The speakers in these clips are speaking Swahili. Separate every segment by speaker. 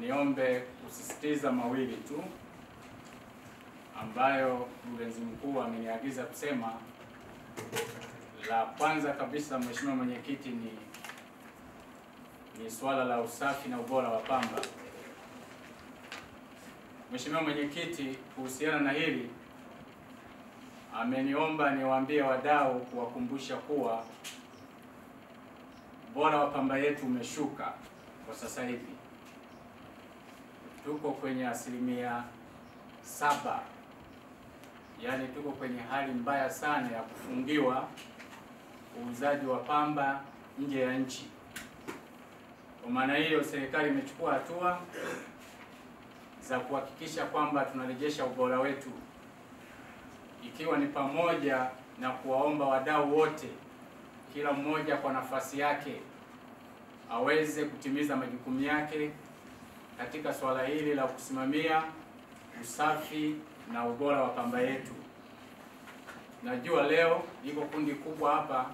Speaker 1: niombe kusisitiza mawili tu ambayo mkurugenzi mkuu ameniagiza kusema. La kwanza kabisa, Mheshimiwa Mwenyekiti, ni swala la usafi na ubora wa pamba. Mheshimiwa Mwenyekiti, kuhusiana na hili ameniomba niwaambie wadau, kuwakumbusha kuwa ubora wa pamba yetu umeshuka kwa sasa hivi. Tuko kwenye 7%, yaani tuko kwenye hali mbaya sana ya kufungiwa uuzaji wa pamba nje ya nchi. Kwa maana hiyo, serikali imechukua hatua za kuhakikisha kwamba tunarejesha ubora wetu, ikiwa ni pamoja na kuwaomba wadau wote, kila mmoja kwa nafasi yake aweze kutimiza majukumu yake katika swala hili la kusimamia usafi na ubora wa pamba yetu. Najua leo liko kundi kubwa hapa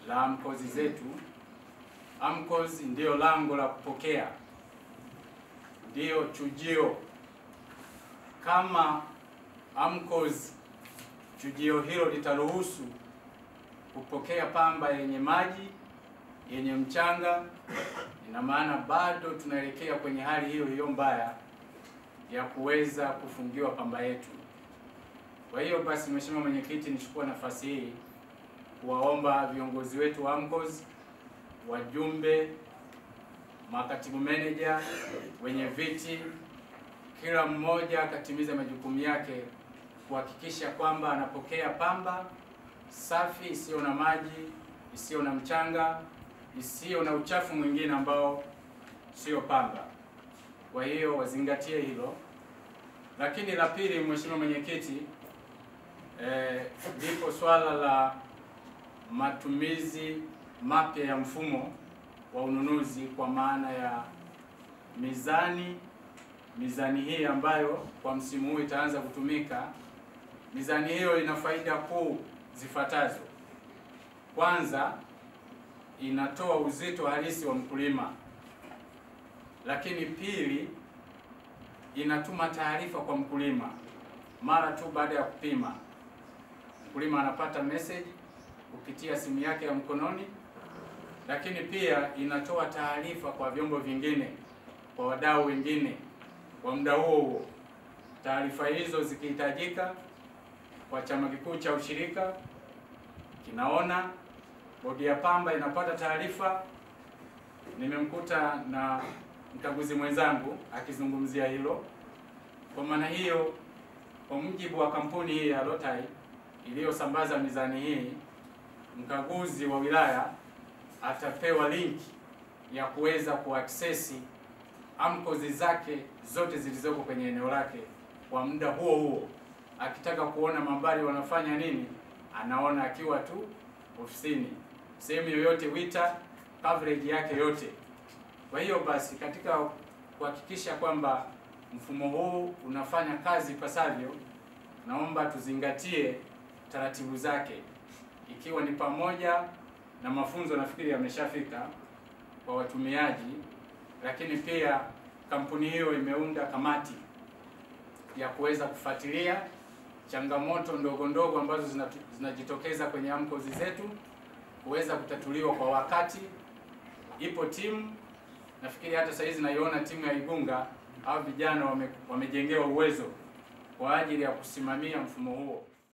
Speaker 1: la AMCOS zetu. AMCOS ndio lango la kupokea, ndio chujio. Kama AMCOS chujio hilo litaruhusu kupokea pamba yenye maji, yenye mchanga, ina maana bado tunaelekea kwenye hali hiyo hiyo mbaya ya kuweza kufungiwa pamba yetu. Kwa hiyo basi, Mheshimiwa Mwenyekiti, nichukua nafasi hii kuwaomba viongozi wetu wa AMCOS, wajumbe, makatibu meneja, wenye viti, kila mmoja akatimiza majukumu yake kuhakikisha kwamba anapokea pamba safi, isiyo na maji, isiyo na mchanga, isiyo na uchafu mwingine ambao sio pamba. Kwa hiyo wazingatie hilo. Lakini la pili, Mheshimiwa Mwenyekiti, lipo swala la matumizi mapya ya mfumo wa ununuzi, kwa maana ya mizani hii ambayo kwa msimu huu itaanza kutumika. Mizani hiyo ina faida kuu zifuatazo. Kwanza, inatoa uzito halisi wa mkulima. Lakini pili, inatuma taarifa kwa mkulima mara tu baada ya kupima. Mkulima anapata message kupitia simu yake ya mkononi. Lakini pia inatoa taarifa kwa vyombo vingine, kwa wadau wengine kwa muda huo. Taarifa hizo zikihitajika kwa chama kikuu cha ushirika kinaona, bodi ya pamba inapata taarifa. Nimemkuta na mkaguzi mwenzangu akizungumzia hilo. Kwa maana hiyo, kwa mujibu wa kampuni hii ya Lotai iliyosambaza mizani hii, mkaguzi wa wilaya atapewa link ya kuweza kuaccess AMCOS zake zote zilizoko kwenye eneo lake kwa muda huo huo. Akitaka kuona mambari wanafanya nini, anaona akiwa tu ofisini, sehemu yoyote, wita coverage yake yote. Kwa hiyo basi, katika kuhakikisha kwamba mfumo huu unafanya kazi pasavyo, naomba tuzingatie taratibu zake, ikiwa ni pamoja na mafunzo, nafikiri yameshafika kwa watumiaji. Lakini pia kampuni hiyo imeunda kamati ya kuweza kufuatilia changamoto ndogo ndogo ambazo zinajitokeza kwenye AMCOS zetu, kuweza kutatuliwa kwa wakati. Ipo timu, nafikiri hata sasa hizi naiona timu ya Igunga au vijana wamejengewa uwezo kwa ajili ya kusimamia mfumo huo.